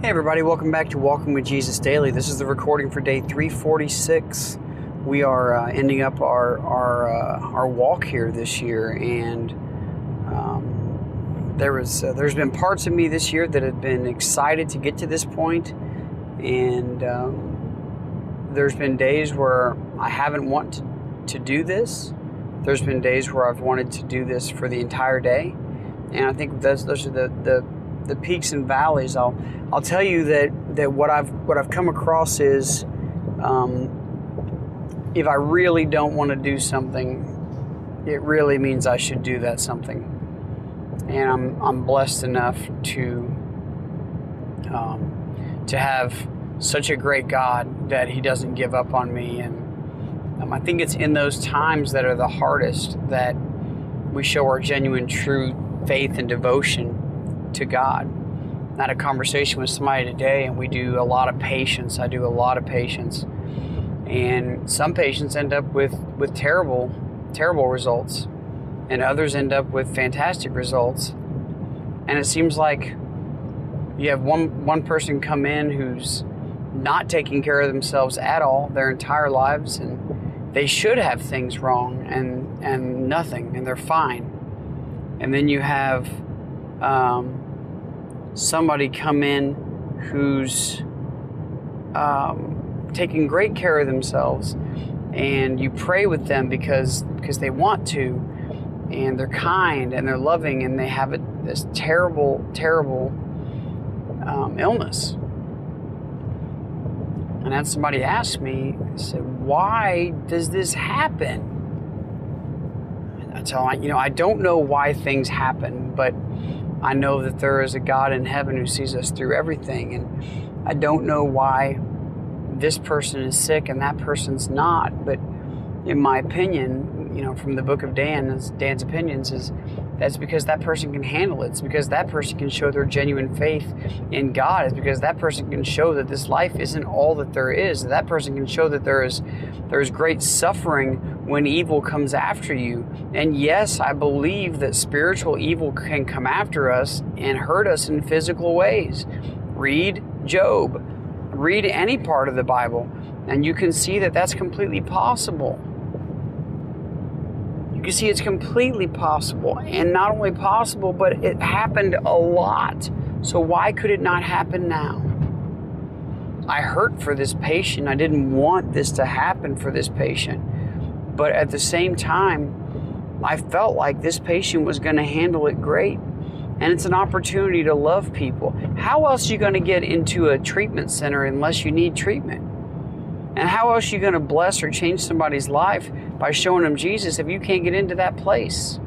Hey everybody, welcome back to Walking with Jesus Daily. This is the recording for day 346. We are ending up our walk here this year, and there's been parts of me this year that have been excited to get to this point, and there's been days where I haven't wanted to do this. There's been days where I've wanted to do this for the entire day, and I think those are the peaks and valleys. I'll tell you that what I've come across is if I really don't want to do something, it really means I should do that something. And I'm blessed enough to have such a great God that He doesn't give up on me. And I think it's in those times that are the hardest that we show our genuine, true faith and devotion to God. I had a conversation with somebody today, and we do a lot of patience. I do a lot of patience. And some patients end up with terrible results, and others end up with fantastic results. And it seems like you have one person come in who's not taking care of themselves at all their entire lives, and they should have things wrong and nothing, and they're fine. And then you have somebody come in who's taking great care of themselves, and you pray with them because they want to, and they're kind and they're loving, and they have this terrible illness. And then somebody asked me, I said, why does this happen? And I tell them, I don't know why things happen, but I know that there is a God in heaven who sees us through everything, and I don't know why this person is sick and that person's not, but in my opinion, from the book of Dan's opinions, is that's because that person can handle it. It's because that person can show their genuine faith in God. It's because that person can show that this life isn't all that there is. That person can show that there is great suffering when evil comes after you. And yes, I believe that spiritual evil can come after us and hurt us in physical ways. Read Job. Read any part of the Bible, and you can see that that's completely possible. You can see it's completely possible, and not only possible, but it happened a lot. So why could it not happen now? I hurt for this patient. I didn't want this to happen for this patient. But at the same time, I felt like this patient was going to handle it great. And it's an opportunity to love people. How else are you going to get into a treatment center unless you need treatment? And how else are you going to bless or change somebody's life by showing them Jesus if you can't get into that place?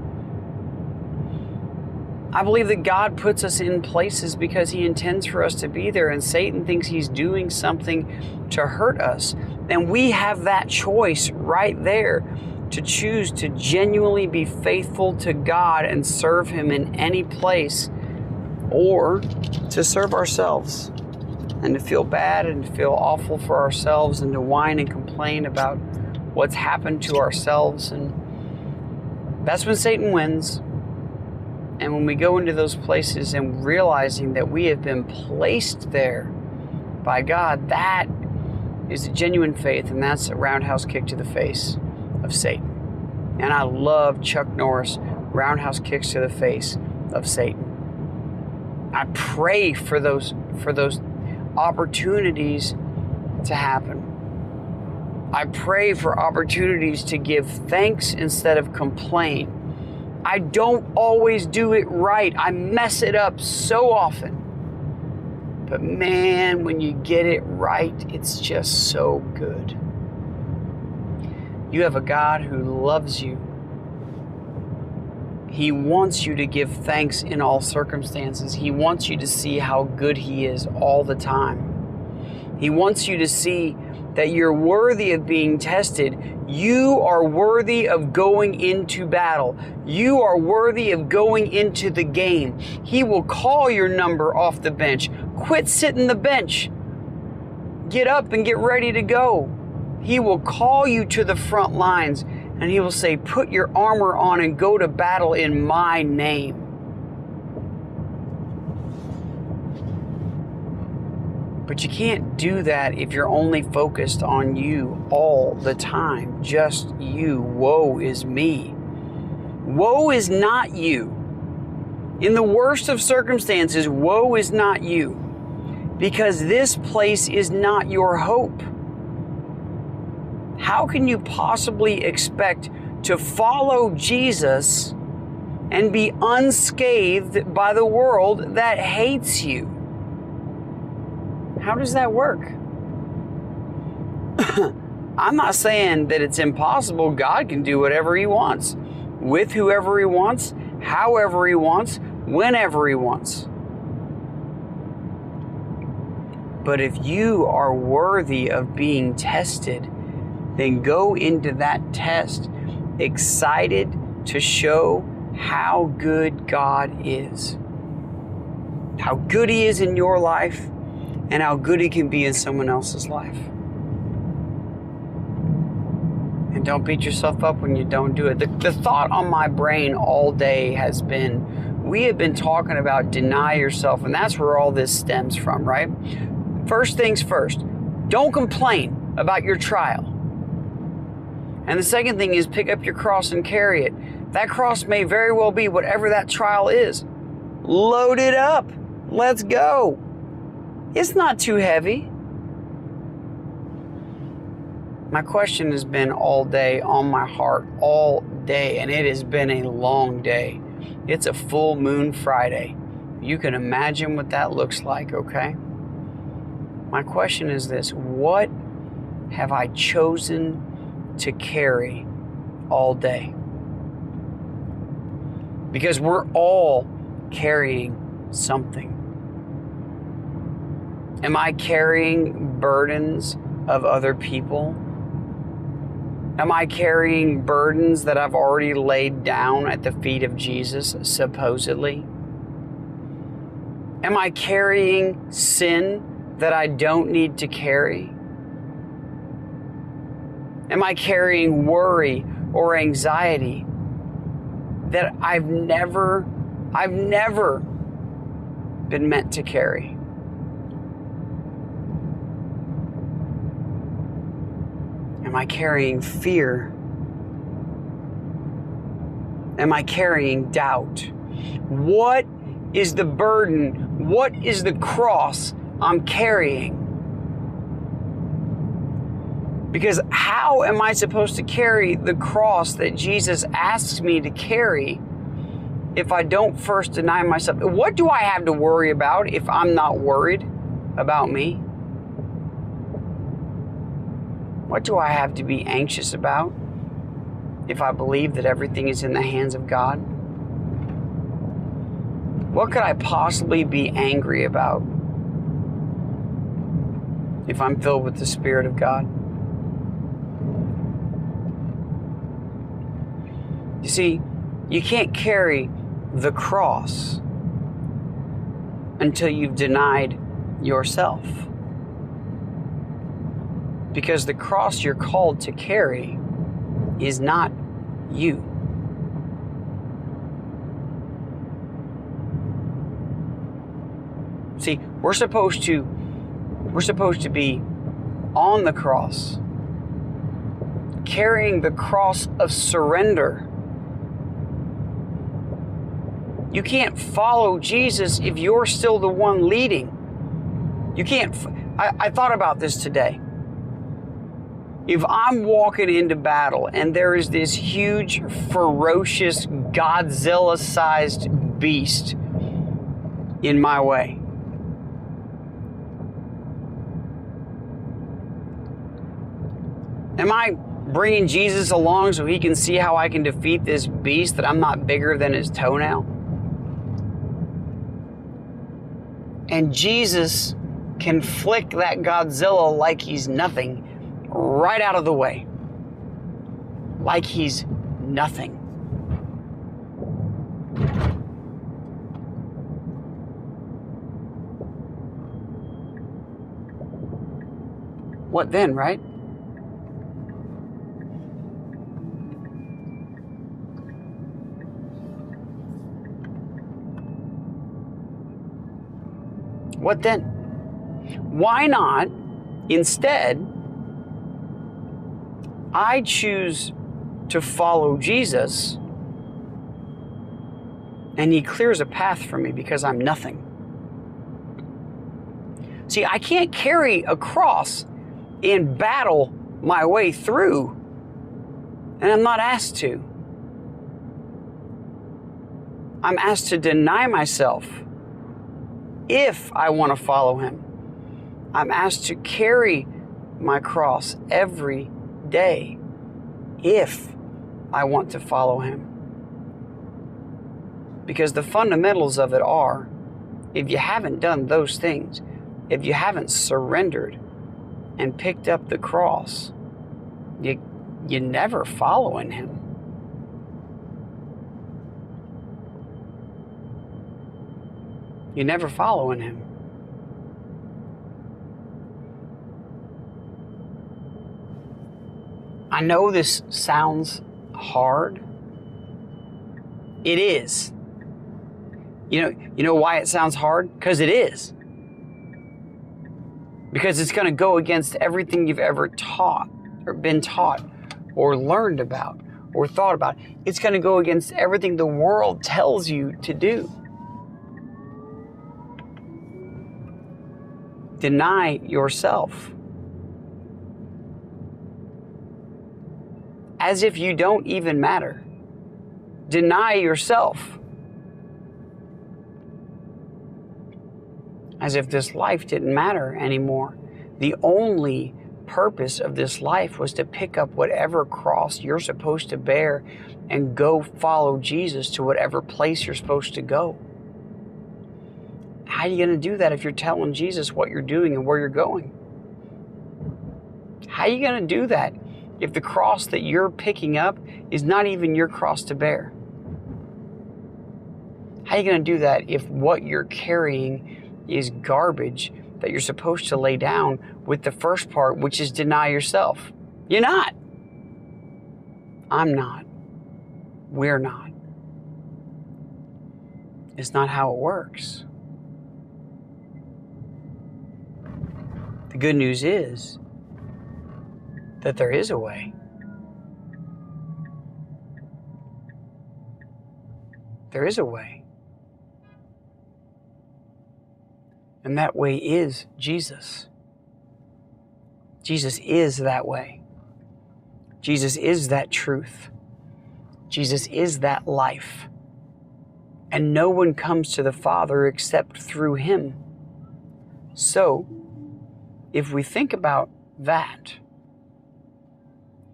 I believe that God puts us in places because He intends for us to be there, and Satan thinks he's doing something to hurt us. And we have that choice right there to choose to genuinely be faithful to God and serve Him in any place, or to serve ourselves and to feel bad and to feel awful for ourselves and to whine and complain about what's happened to ourselves. And that's when Satan wins. And when we go into those places and realizing that we have been placed there by God, that is a genuine faith, and that's a roundhouse kick to the face of Satan. And I love Chuck Norris' roundhouse kicks to the face of Satan. I pray for those opportunities to happen. I pray for opportunities to give thanks instead of complain. I don't always do it right. I mess it up so often. But man, when you get it right, it's just so good. You have a God who loves you. He wants you to give thanks in all circumstances. He wants you to see how good He is all the time. He wants you to see that you're worthy of being tested. You are worthy of going into battle. You are worthy of going into the game. He will call your number off the bench. Quit sitting the bench. Get up and get ready to go. He will call you to the front lines, and He will say, put your armor on and go to battle in my name. But you can't do that if you're only focused on you all the time. Just you. Woe is me. Woe is not you. In the worst of circumstances, woe is not you. Because this place is not your hope. How can you possibly expect to follow Jesus and be unscathed by the world that hates you? How does that work? I'm not saying that it's impossible. God can do whatever He wants, with whoever He wants, however He wants, whenever He wants. But if you are worthy of being tested, then go into that test excited to show how good God is. How good He is in your life, and how good He can be in someone else's life. And don't beat yourself up when you don't do it. The thought on my brain all day has been, we have been talking about deny yourself, and that's where all this stems from, right? First things first, don't complain about your trial. And the second thing is pick up your cross and carry it. That cross may very well be whatever that trial is. Load it up. Let's go. It's not too heavy. My question has been all day on my heart, all day, and it has been a long day. It's a full moon Friday. You can imagine what that looks like, okay? My question is this: what have I chosen to carry all day? Because we're all carrying something. Am I carrying burdens of other people? Am I carrying burdens that I've already laid down at the feet of Jesus, supposedly? Am I carrying sin that I don't need to carry? Am I carrying worry or anxiety that I've never been meant to carry? Am I carrying fear? Am I carrying doubt? What is the burden? What is the cross I'm carrying? Because how am I supposed to carry the cross that Jesus asks me to carry if I don't first deny myself? What do I have to worry about if I'm not worried about me? What do I have to be anxious about if I believe that everything is in the hands of God? What could I possibly be angry about if I'm filled with the Spirit of God? You see, you can't carry the cross until you've denied yourself. Because the cross you're called to carry is not you. See, we're supposed to be on the cross, carrying the cross of surrender. You can't follow Jesus if you're still the one leading. You can't. I thought about this today. If I'm walking into battle and there is this huge, ferocious, Godzilla-sized beast in my way, am I bringing Jesus along so He can see how I can defeat this beast, that I'm not bigger than his toenail? And Jesus can flick that Godzilla like he's nothing right out of the way. Like he's nothing. What then, right? What then? Why not, instead, I choose to follow Jesus, and he clears a path for me because I'm nothing. See, I can't carry a cross and battle my way through, and I'm not asked to. I'm asked to deny myself if I want to follow him. I'm asked to carry my cross every day if I want to follow him. Because the fundamentals of it are, if you haven't done those things, if you haven't surrendered and picked up the cross, you're never following him. You're never following him. I know this sounds hard. It is. You know why it sounds hard? Because it is. Because it's going to go against everything you've ever taught or been taught or learned about or thought about. It's going to go against everything the world tells you to do. Deny yourself. As if you don't even matter. Deny yourself. As if this life didn't matter anymore. The only purpose of this life was to pick up whatever cross you're supposed to bear and go follow Jesus to whatever place you're supposed to go. How are you going to do that if you're telling Jesus what you're doing and where you're going? How are you going to do that if the cross that you're picking up is not even your cross to bear? How are you going to do that if what you're carrying is garbage that you're supposed to lay down with the first part, which is deny yourself? You're not. I'm not. We're not. It's not how it works. The good news is that there is a way. There is a way. And that way is Jesus. Jesus is that way. Jesus is that truth. Jesus is that life. And no one comes to the Father except through him. So, if we think about that,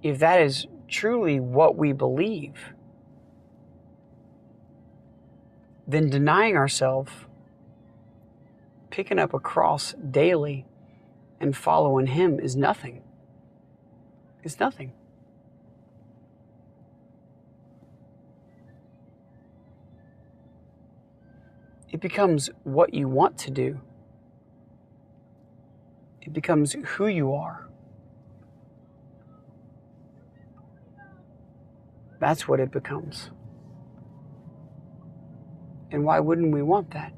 if that is truly what we believe, then denying ourselves, picking up a cross daily and following him is nothing. It's nothing. It becomes what you want to do. It becomes who you are. That's what it becomes. And why wouldn't we want that?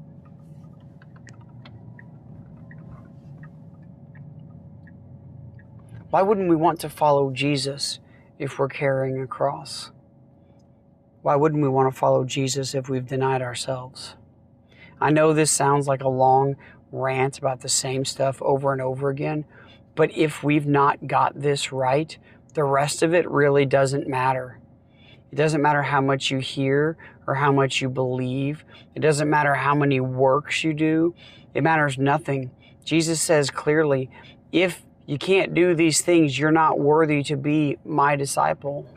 Why wouldn't we want to follow Jesus if we're carrying a cross? Why wouldn't we want to follow Jesus if we've denied ourselves? I know this sounds like a long rant about the same stuff over and over again, but if we've not got this right, the rest of it really doesn't matter. It doesn't matter how much you hear or how much you believe. It doesn't matter how many works you do. It matters nothing. Jesus says clearly, if you can't do these things, you're not worthy to be my disciple.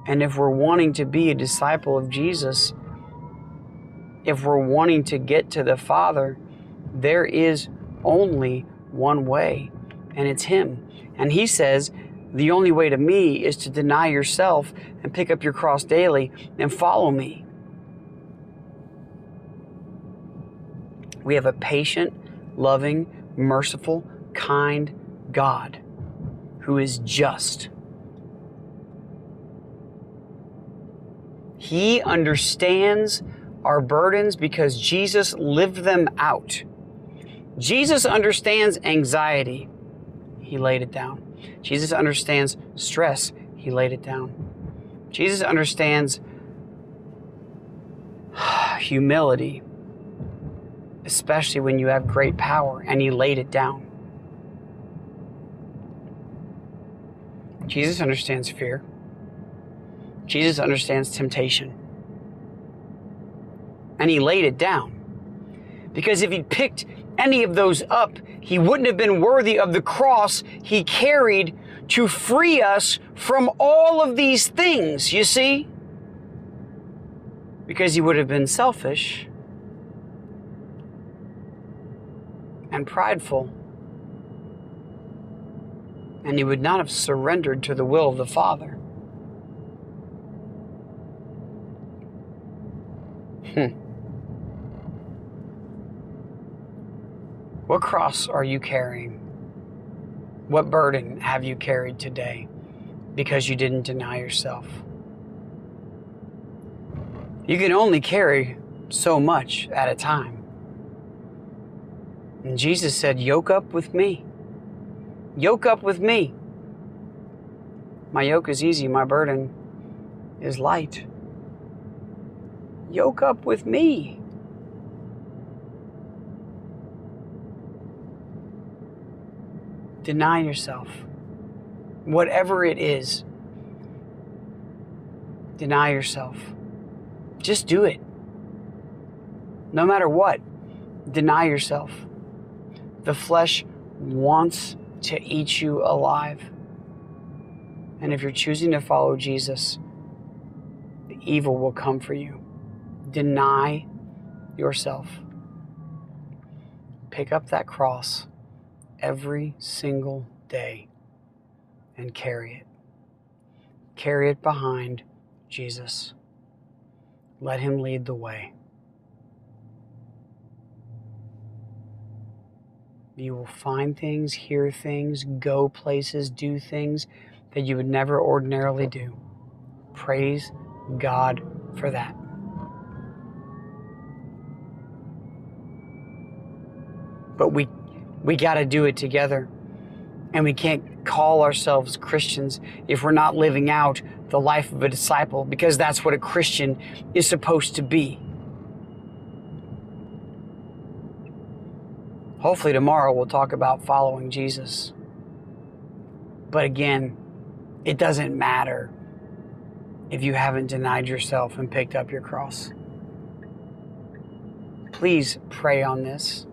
And if we're wanting to be a disciple of Jesus, if we're wanting to get to the Father, there is only one way, and it's him. And he says, the only way to me is to deny yourself and pick up your cross daily and follow me. We have a patient, loving, merciful, kind God who is just. He understands our burdens because Jesus lived them out. Jesus understands anxiety. He laid it down. Jesus understands stress. He laid it down. Jesus understands humility, especially when you have great power, and he laid it down. Jesus understands fear. Jesus understands temptation. And he laid it down. Because if he'd picked any of those up, he wouldn't have been worthy of the cross he carried to free us from all of these things, you see? Because he would have been selfish and prideful, and he would not have surrendered to the will of the Father. What cross are you carrying? What burden have you carried today because you didn't deny yourself? You can only carry so much at a time. And Jesus said, yoke up with me. Yoke up with me. My yoke is easy, my burden is light. Yoke up with me. Deny yourself. Whatever it is, deny yourself. Just do it. No matter what, deny yourself. The flesh wants to eat you alive. And if you're choosing to follow Jesus, the evil will come for you. Deny yourself. Pick up that cross every single day and carry it. Carry it behind Jesus. Let him lead the way. You will find things, hear things, go places, do things that you would never ordinarily do. Praise God for that. But we got to do it together. And we can't call ourselves Christians if we're not living out the life of a disciple, because that's what a Christian is supposed to be. Hopefully tomorrow we'll talk about following Jesus. But again, it doesn't matter if you haven't denied yourself and picked up your cross. Please pray on this.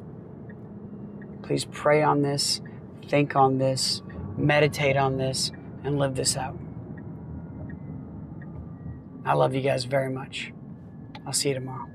Please pray on this, think on this, meditate on this, and live this out. I love you guys very much. I'll see you tomorrow.